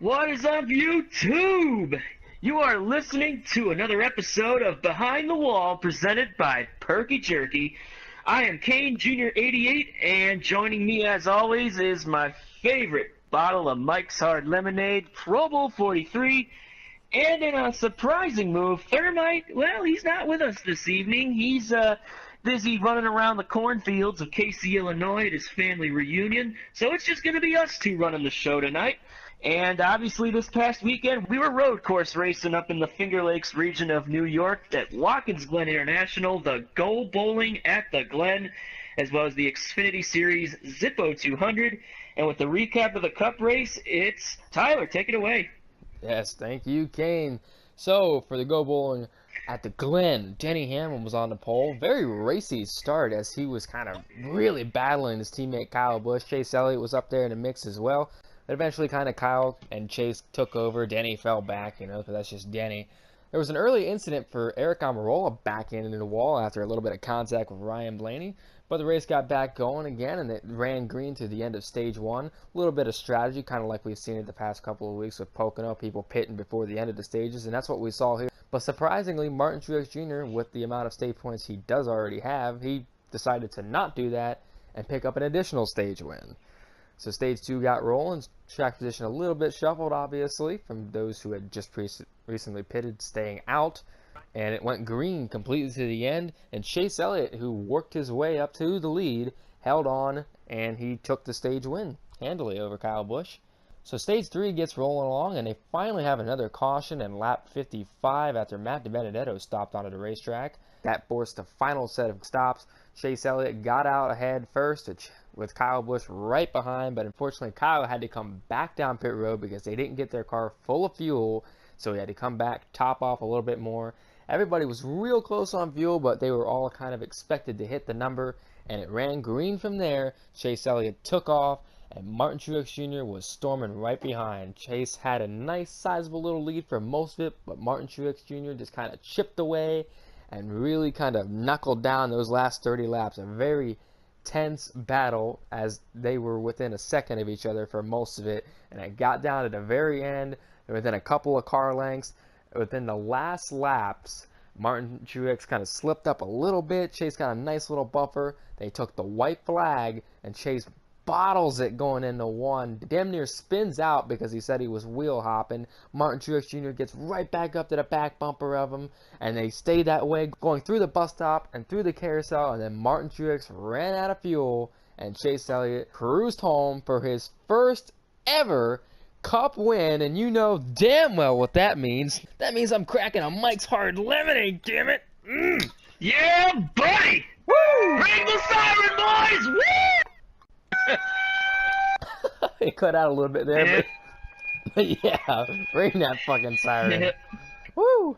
What is up, YouTube? You are listening to another episode of Behind the Wall presented by Perky Jerky. I am Kane Jr. 88, and joining me as always is my favorite bottle of Mike's Hard Lemonade, Pro Bowl 43, and in a surprising move, Thermite, well, he's not with us this evening. He's busy running around the cornfields of Casey, Illinois at his family reunion, so it's just going to be us two running the show tonight. And obviously this past weekend, we were road course racing up in the Finger Lakes region of New York at Watkins Glen International, the Go Bowling at the Glen, as well as the Xfinity Series Zippo 200. And with the recap of the Cup race, it's Tyler. Take it away. Yes, thank you, Kane. So, for the Go Bowling at the Glen, Denny Hamlin was on the pole. Very racy start as he was kind of really battling his teammate Kyle Busch. Chase Elliott was up there in the mix as well. But eventually kind of Kyle and Chase took over. Denny fell back, because that's just Denny. There was an early incident for Eric Almirola backing into the wall after a little bit of contact with Ryan Blaney. But the race got back going again, and it ran green to the end of stage one. A little bit of strategy, kind of like we've seen it the past couple of weeks with Pocono, people pitting before the end of the stages, and that's what we saw here. But surprisingly, Martin Truex Jr., with the amount of stage points he does already have, he decided to not do that and pick up an additional stage win. So stage 2 got rolling, track position a little bit shuffled, obviously, from those who had just recently pitted staying out. And it went green completely to the end. And Chase Elliott, who worked his way up to the lead, held on, and he took the stage win handily over Kyle Busch. So stage 3 gets rolling along, and they finally have another caution in lap 55 after Matt DiBenedetto stopped onto the racetrack. That forced the final set of stops. Chase Elliott got out ahead first, with Kyle Busch right behind, but unfortunately Kyle had to come back down pit road because they didn't get their car full of fuel, so he had to come back, top off a little bit more. Everybody was real close on fuel, but they were all kind of expected to hit the number, and it ran green from there. Chase Elliott took off, and Martin Truex Jr. was storming right behind. Chase had a nice sizable little lead for most of it, but Martin Truex Jr. just kind of chipped away and really kind of knuckled down those last 30 laps. A very tense battle as they were within a second of each other for most of it, and it got down to the very end within a couple of car lengths. Within the last laps, Martin Truex kind of slipped up a little bit. Chase got a nice little buffer. They took the white flag, and Chase bottles it going into one. Damn near spins out because he said he was wheel hopping. Martin Truex Jr. gets right back up to the back bumper of him, and they stay that way, going through the bus stop and through the carousel, and then Martin Truex ran out of fuel, and Chase Elliott cruised home for his first ever Cup win, and you know damn well what that means. That means I'm cracking a Mike's Hard Lemonade, damn it! Yeah, buddy! Woo! Ring the siren, boys! Woo! He cut out a little bit there, but yeah, ring that fucking siren. Woo!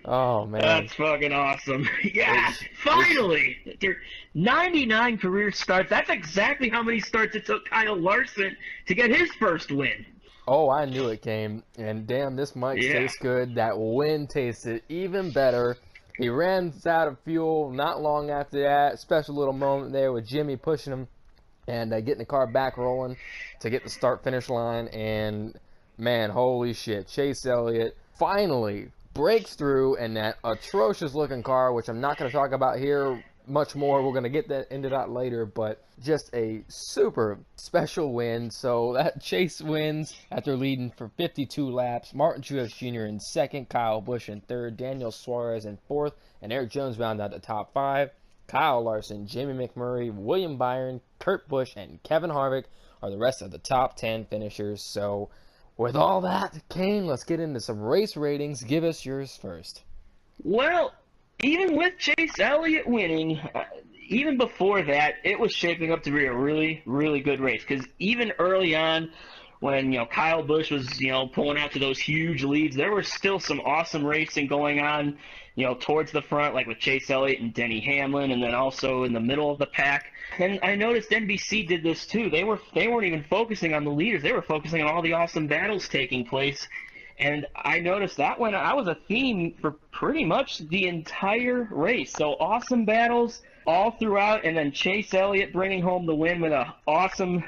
Oh, man. That's fucking awesome. Yeah, finally! After 99 career starts, that's exactly how many starts it took Kyle Larson to get his first win. Oh, I knew it came, and damn, this might taste good. That win tasted even better. He ran out of fuel not long after that. Special little moment there with Jimmy pushing him and getting the car back rolling to get the start-finish line. And, man, holy shit, Chase Elliott finally breaks through in that atrocious-looking car, which I'm not going to talk about here much more. We're going to get into that later, but just a super special win. So that Chase wins after leading for 52 laps. Martin Truex Jr. in second, Kyle Busch in third, Daniel Suarez in fourth, and Eric Jones rounded out the top 5. Kyle Larson, Jamie McMurray, William Byron, Kurt Busch, and Kevin Harvick are the rest of the top 10 finishers. So with all that, Kane, let's get into some race ratings. Give us yours first. Well, even with Chase Elliott winning, even before that, it was shaping up to be a really, really good race. Because even early on, when Kyle Busch was pulling out to those huge leads, there was still some awesome racing going on, towards the front, like with Chase Elliott and Denny Hamlin, and then also in the middle of the pack. And I noticed NBC did this too. They weren't even focusing on the leaders; they were focusing on all the awesome battles taking place. And I noticed that was a theme for pretty much the entire race. So awesome battles all throughout, and then Chase Elliott bringing home the win with an awesome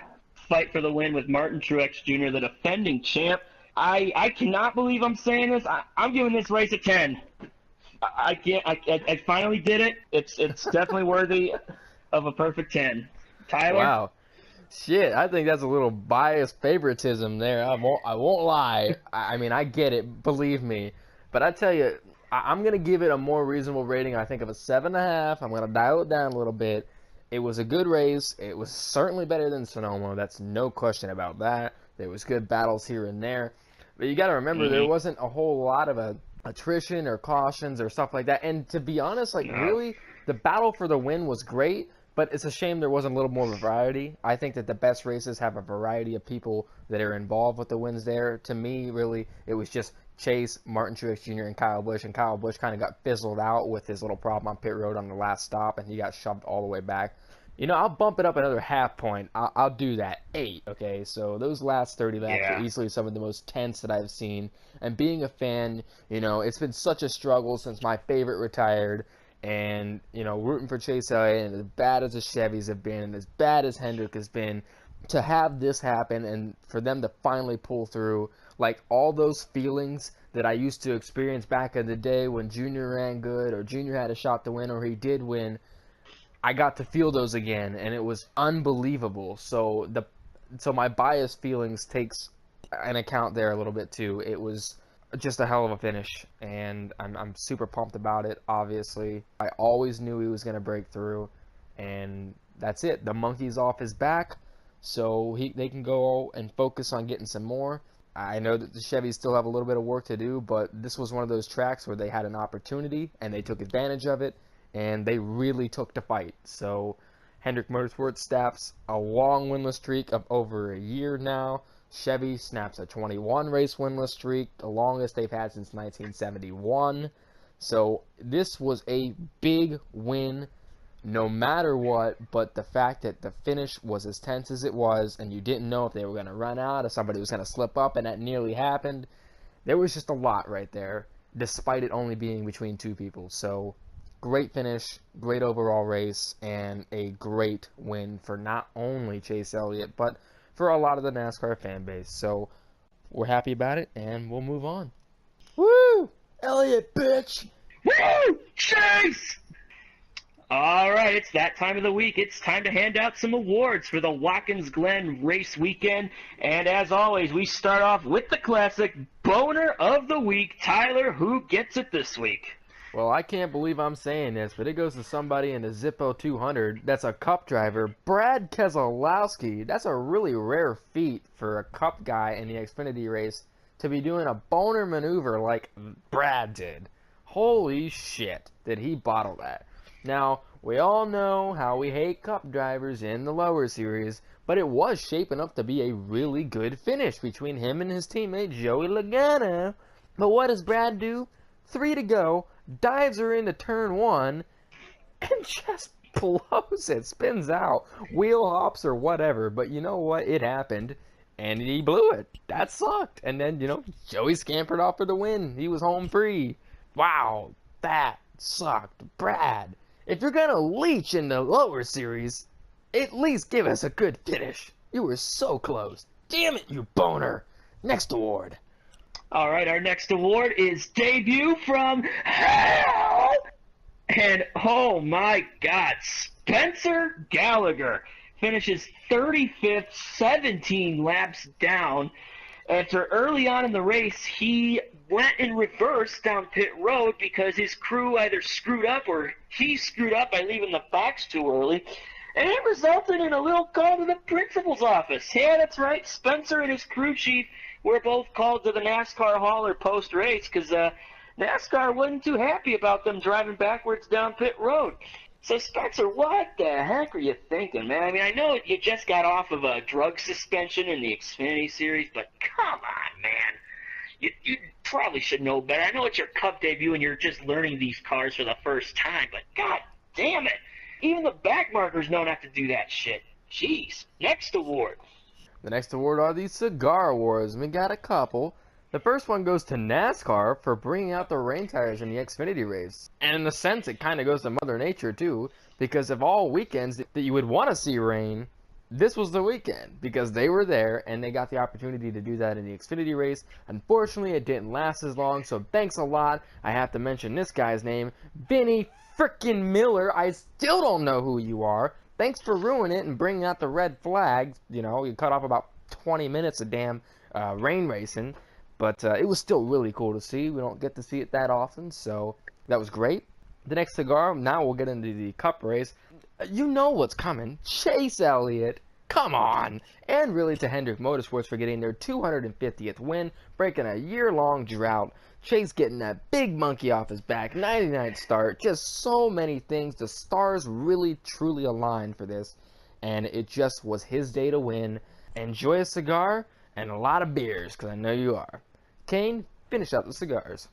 fight for the win with Martin Truex Jr., the defending champ. I cannot believe I'm saying this. I'm giving this race a 10. I can't. I finally did it. It's definitely worthy of a perfect 10. Tyler? Wow. Shit, I think that's a little biased favoritism there. I won't lie. I mean, I get it, believe me. But I tell you, I'm going to give it a more reasonable rating. I think of a 7.5. I'm going to dial it down a little bit. It was a good race. It was certainly better than Sonoma. That's no question about that. There was good battles here and there. But you got to remember, there wasn't a whole lot of attrition or cautions or stuff like that. And to be honest, really, the battle for the win was great. But it's a shame there wasn't a little more variety. I think that the best races have a variety of people that are involved with the wins there. To me, really, it was just Chase, Martin Truex Jr., and Kyle Busch. And Kyle Busch kind of got fizzled out with his little problem on pit road on the last stop, and he got shoved all the way back. I'll bump it up another half point. I'll do that. 8, okay? So those last 30 laps are easily some of the most tense that I've seen. And being a fan, it's been such a struggle since my favorite retired. And, rooting for Chase Elliott, and as bad as the Chevys have been, and as bad as Hendrick has been, to have this happen and for them to finally pull through, like all those feelings that I used to experience back in the day when Junior ran good, or Junior had a shot to win, or he did win, I got to feel those again, and it was unbelievable. So my biased feelings takes an account there a little bit too. It was just a hell of a finish, and I'm super pumped about it. Obviously, I always knew he was going to break through, and that's it. The monkey's off his back, so they can go and focus on getting some more. I know that the Chevys still have a little bit of work to do, but this was one of those tracks where they had an opportunity, and they took advantage of it, and they really took to fight. So Hendrick Motorsports snaps a long winless streak of over a year now. Chevy snaps a 21 race winless streak, the longest they've had since 1971. So this was a big win no matter what, but the fact that the finish was as tense as it was, and you didn't know if they were going to run out or somebody was going to slip up, and that nearly happened, there was just a lot right there, despite it only being between two people. So great finish, great overall race, and a great win for not only Chase Elliott, but for a lot of the NASCAR fan base. So we're happy about it, and we'll move on. Woo! Elliott, bitch! Woo! Chase! All right, it's that time of the week. It's time to hand out some awards for the Watkins Glen race weekend. And as always, we start off with the classic Boner of the Week. Tyler, who gets it this week? Well, I can't believe I'm saying this, but it goes to somebody in the Zippo 200 that's a Cup driver, Brad Keselowski. That's a really rare feat for a Cup guy in the Xfinity race to be doing a boner maneuver like Brad did. Holy shit, did he bottle that. Now, we all know how we hate Cup drivers in the lower series, but it was shaping up to be a really good finish between him and his teammate Joey Logano. But what does Brad do? 3 to go. Dives her into turn 1 and just blows it, spins out, wheel hops or whatever. But you know what? It happened, and he blew it. That sucked. And then, Joey scampered off for the win. He was home free. Wow, that sucked. Brad, if you're going to leech in the lower series, at least give us a good finish. You were so close. Damn it, you boner. Next award. All right, our next award is Debut from Hell! And, oh my God, Spencer Gallagher finishes 35th, 17 laps down. After early on in the race, he went in reverse down pit road because his crew either screwed up or he screwed up by leaving the box too early. And it resulted in a little call to the principal's office. Yeah, that's right, Spencer and his crew chief were both called to the NASCAR hauler post-race because NASCAR wasn't too happy about them driving backwards down pit road. So, Spencer, what the heck are you thinking, man? I mean, I know you just got off of a drug suspension in the Xfinity series, but come on, man. You probably should know better. I know it's your Cup debut and you're just learning these cars for the first time, but god damn it. Even the back markers know not to do that shit. Jeez. Next award. The next award are the Cigar Awards. We got a couple. The first one goes to NASCAR for bringing out the rain tires in the Xfinity race. And in a sense, it kind of goes to Mother Nature, too, because of all weekends that you would want to see rain, this was the weekend because they were there and they got the opportunity to do that in the Xfinity race. Unfortunately, it didn't last as long, so thanks a lot. I have to mention this guy's name, Vinny frickin' Miller. I still don't know who you are. Thanks for ruining it and bringing out the red flag. You know, you cut off about 20 minutes of damn rain racing, but it was still really cool to see. We don't get to see it that often, so that was great. The next cigar, now we'll get into the Cup race. You know what's coming. Chase Elliott, come on. And really to Hendrick Motorsports for getting their 250th win, breaking a year-long drought. Chase getting that big monkey off his back, 99th start, just so many things. The stars really, truly aligned for this, and it just was his day to win. Enjoy a cigar and a lot of beers, because I know you are. Kane, finish up the cigars.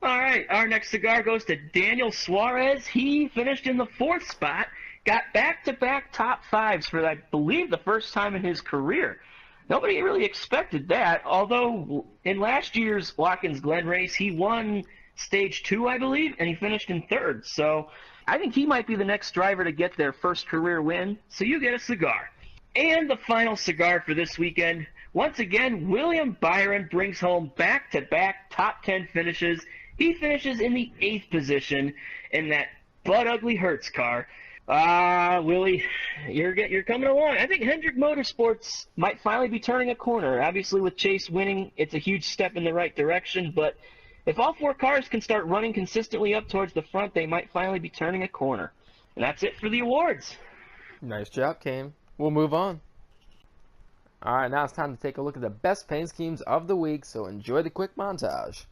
All right, our next cigar goes to Daniel Suarez. He finished in the 4th spot, got back-to-back top 5s for, I believe, the first time in his career. Nobody really expected that, although in last year's Watkins Glen race, he won Stage 2, I believe, and he finished in 3rd. So I think he might be the next driver to get their first career win, so you get a cigar. And the final cigar for this weekend, once again, William Byron brings home back-to-back top 10 finishes. He finishes in the 8th position in that Bud Ugly Hertz car. Willie, you're coming along. I think Hendrick Motorsports might finally be turning a corner. Obviously, with Chase winning, it's a huge step in the right direction. But if all 4 cars can start running consistently up towards the front, they might finally be turning a corner. And that's it for the awards. Nice job, Kane. We'll move on. All right, now it's time to take a look at the best paint schemes of the week, so enjoy the quick montage.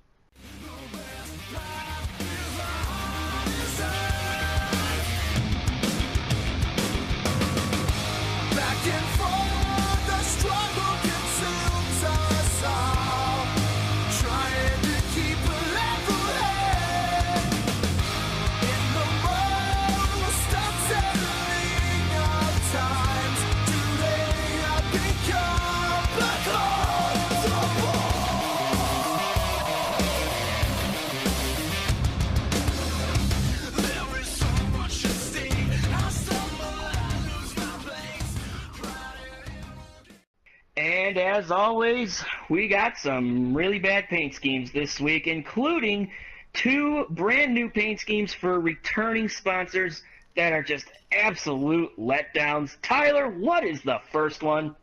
And as always, we got some really bad paint schemes this week, including 2 brand new paint schemes for returning sponsors that are just absolute letdowns. Tyler, what is the first one?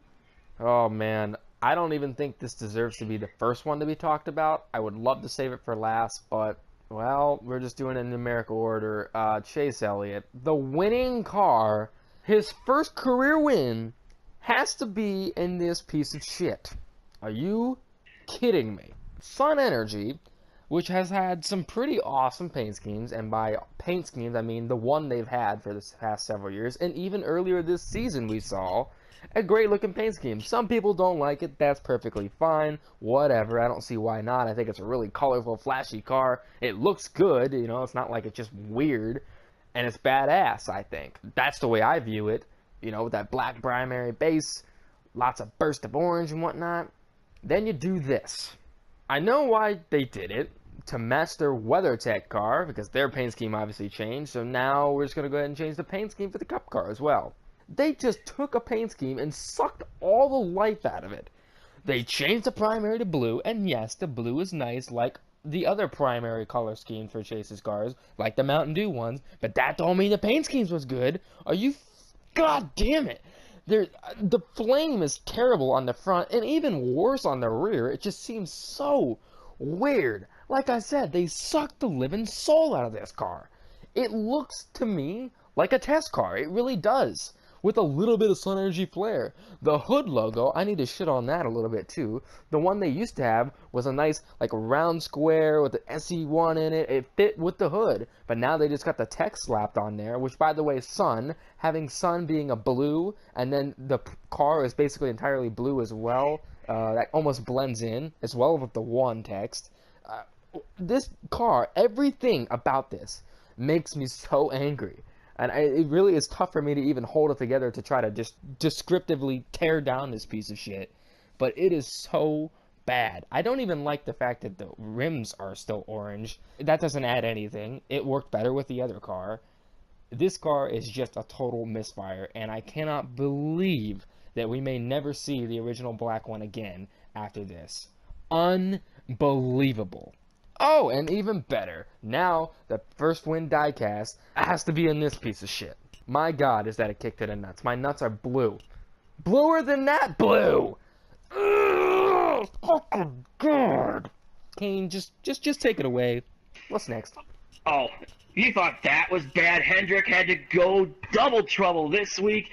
Oh, man. I don't even think this deserves to be the first one to be talked about. I would love to save it for last, but, well, we're just doing it in numerical order. Chase Elliott, the winning car, his first career win, has to be in this piece of shit. Are you kidding me? Sun Energy, which has had some pretty awesome paint schemes, and by paint schemes I mean the one they've had for the past several years, and even earlier this season we saw a great looking paint scheme. Some people don't like it, that's perfectly fine, whatever, I don't see why not. I think it's a really colorful, flashy car. It looks good, you know, it's not like it's just weird, and it's badass, I think. That's the way I view it. You know, with that black primary base, lots of burst of orange and whatnot. Then you do this. I know why they did it, to match their WeatherTech car, because their paint scheme obviously changed, so now we're just going to go ahead and change the paint scheme for the Cup car as well. They just took a paint scheme and sucked all the life out of it. They changed the primary to blue, and yes, the blue is nice, like the other primary color scheme for Chase's cars, like the Mountain Dew ones, but that don't mean the paint schemes was good. Are you... God damn it! The flame is terrible on the front, and even worse on the rear. It just seems so weird. Like I said, they sucked the living soul out of this car. It looks to me like a test car. It really does. With a little bit of Sun Energy flair. The hood logo, I need to shit on that a little bit too. The one they used to have was a nice like round square with the SE1 in it. It fit with the hood. But now they just got the text slapped on there, which by the way, Sun, having Sun being a blue, and then the car is basically entirely blue as well. That almost blends in, as well with the one text. This car, everything about this makes me so angry. And it really is tough for me to even hold it together to try to just descriptively tear down this piece of shit. But it is so bad. I don't even like the fact that the rims are still orange. That doesn't add anything. It worked better with the other car. This car is just a total misfire, and I cannot believe that we may never see the original black one again after this. Unbelievable. Oh, and even better, now the first win diecast has to be in this piece of shit. My God, is that a kick to the nuts. My nuts are blue. Bluer than that blue! Ugh, fucking God! Kane, just take it away. What's next? Oh, you thought that was bad? Hendrick had to go double trouble this week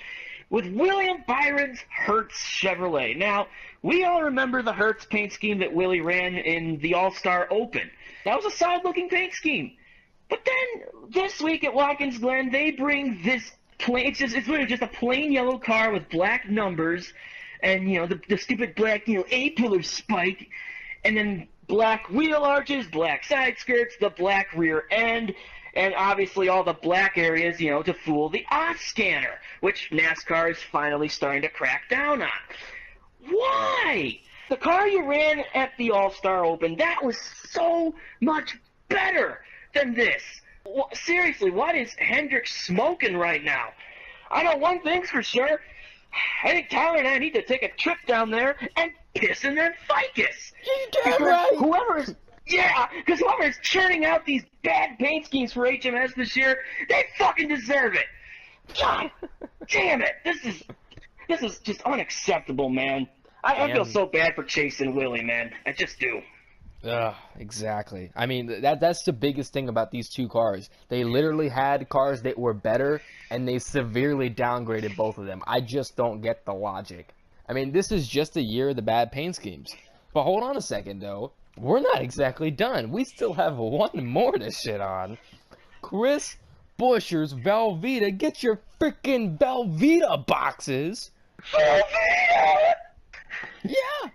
with William Byron's Hertz Chevrolet. Now, we all remember the Hertz paint scheme that Willie ran in the All-Star Open. That was a solid-looking paint scheme. But then, this week at Watkins Glen, they bring this plain, it's literally just a plain yellow car with black numbers, and, you know, the stupid black, you know, A-pillar spike, and then black wheel arches, black side skirts, the black rear end, and obviously all the black areas, you know, to fool the off scanner, which NASCAR is finally starting to crack down on. Why? The car you ran at the All-Star Open, that was so much better than this. Seriously, what is Hendrick smoking right now? I know one thing's for sure. I think Tyler and I need to take a trip down there and piss in their ficus. You damn right. Because whoever is churning out these bad paint schemes for HMS this year, they fucking deserve it. God damn it. This is just unacceptable, man. I feel so bad for Chase and Willie, man. I just do. Exactly. I mean, that's the biggest thing about these two cars. They literally had cars that were better, and they severely downgraded both of them. I just don't get the logic. I mean, this is just a year of the bad paint schemes. But hold on a second, though. We're not exactly done. We still have one more to shit on. Chris Buescher's Velveeta. Get your freaking Velveeta boxes. Velveeta! Yeah.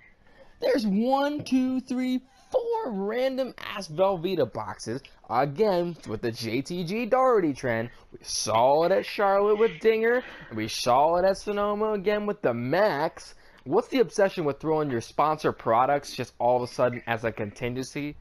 There's 1, 2, 3, 4 random ass Velveeta boxes. Again, with the JTG Doherty trend. We saw it at Charlotte with Dinger. And we saw it at Sonoma again with the Max. What's the obsession with throwing your sponsor products just all of a sudden as a contingency?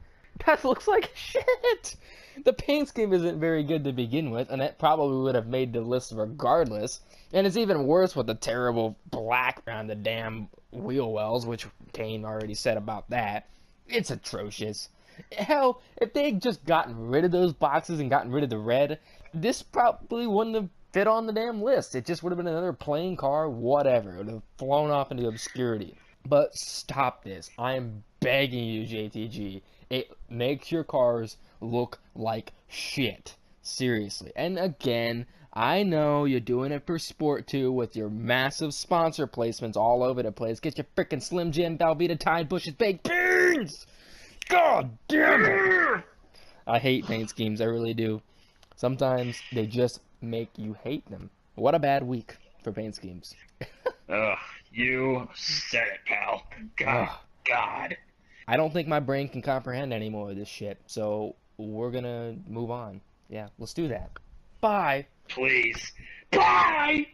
That looks like shit! The paint scheme isn't very good to begin with, and it probably would have made the list regardless. And it's even worse with the terrible black around the damn wheel wells, which Kane already said about that. It's atrocious. Hell, if they had just gotten rid of those boxes and gotten rid of the red, this probably wouldn't have fit on the damn list. It just would have been another plain car, whatever. It would have flown off into obscurity. But stop this. I am begging you, JTG. It makes your cars look like shit. Seriously. And again, I know you're doing it for sport too, with your massive sponsor placements all over the place. Get your frickin' Slim Jim, Velveeta, Tide, Bush's baked beans! God damn it! I hate paint schemes, I really do. Sometimes they just make you hate them. What a bad week for paint schemes. Ugh, you said it, pal. God. I don't think my brain can comprehend any more of this shit, so we're gonna move on. Yeah, let's do that. Bye. Please. Bye!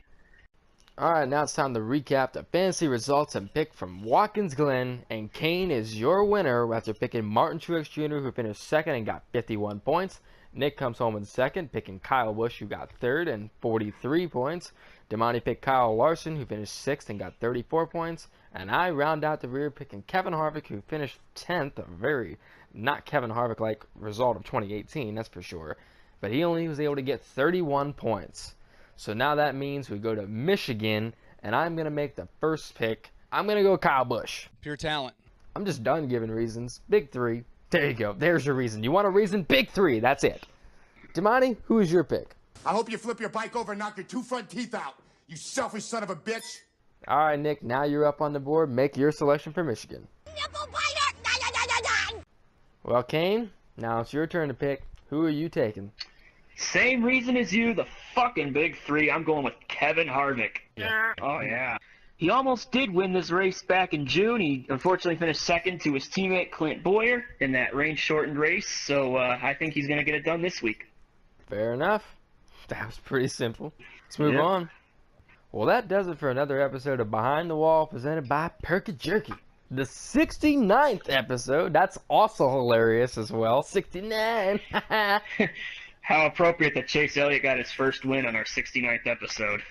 Alright, now it's time to recap the fantasy results and pick from Watkins Glen, and Kane is your winner after picking Martin Truex Jr., who finished second and got 51 points. Nick comes home in second, picking Kyle Busch, who got third and 43 points. Damani picked Kyle Larson, who finished sixth and got 34 points. And I round out the rear, picking Kevin Harvick, who finished 10th, a very not Kevin Harvick-like result of 2018, that's for sure. But he only was able to get 31 points. So now that means we go to Michigan, and I'm going to make the first pick. I'm going to go Kyle Busch. Pure talent. I'm just done giving reasons. Big three. There you go. There's your reason. You want a reason? Big three. That's it. Damani, who is your pick? I hope you flip your bike over and knock your 2 front teeth out, you selfish son of a bitch. All right, Nick, now you're up on the board. Make your selection for Michigan. Well, Kane, now it's your turn to pick. Who are you taking? Same reason as you, the fucking big three. I'm going with Kevin Harvick. Yeah. Oh, yeah. He almost did win this race back in June. He unfortunately finished second to his teammate Clint Boyer in that rain-shortened race, so I think he's going to get it done this week. Fair enough. That was pretty simple. Let's move on. Well, that does it for another episode of Behind the Wall presented by Perky Jerky. The 69th episode. That's also hilarious as well. 69. How appropriate that Chase Elliott got his first win on our 69th episode.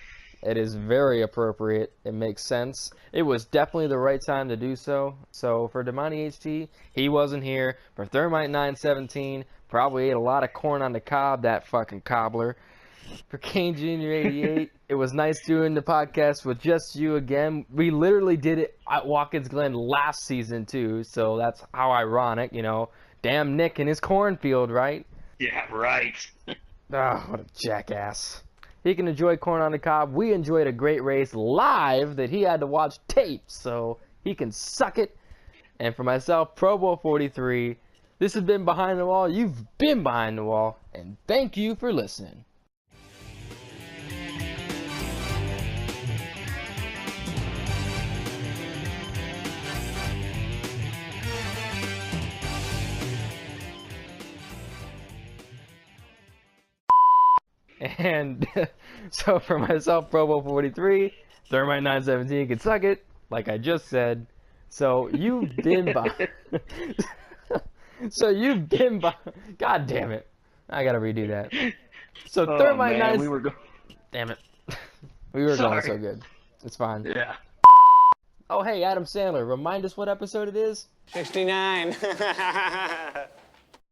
It is very appropriate. It makes sense. It was definitely the right time to do so. So for Damani HT, he wasn't here. For Thermite 917, probably ate a lot of corn on the cob, that fucking cobbler. For Kane Jr. 88, it was nice doing the podcast with just you again. We literally did it at Watkins Glen last season too, so that's how ironic, you know. Damn Nick in his cornfield, right? Yeah, right. Ah, what a jackass. He can enjoy corn on the cob. We enjoyed a great race live that he had to watch tape, so he can suck it. And for myself, Pro Bowl 43, this has been Behind the Wall. You've been Behind the Wall, and thank you for listening. And so for myself, Pro Bowl 43, Thermite 917 can suck it, like I just said. So you've been by. So you've been by. God damn it! I gotta redo that. So Thermite 9. We were Damn it! We were Sorry. going so good. It's fine. Yeah. Oh hey, Adam Sandler, remind us what episode it is. 69.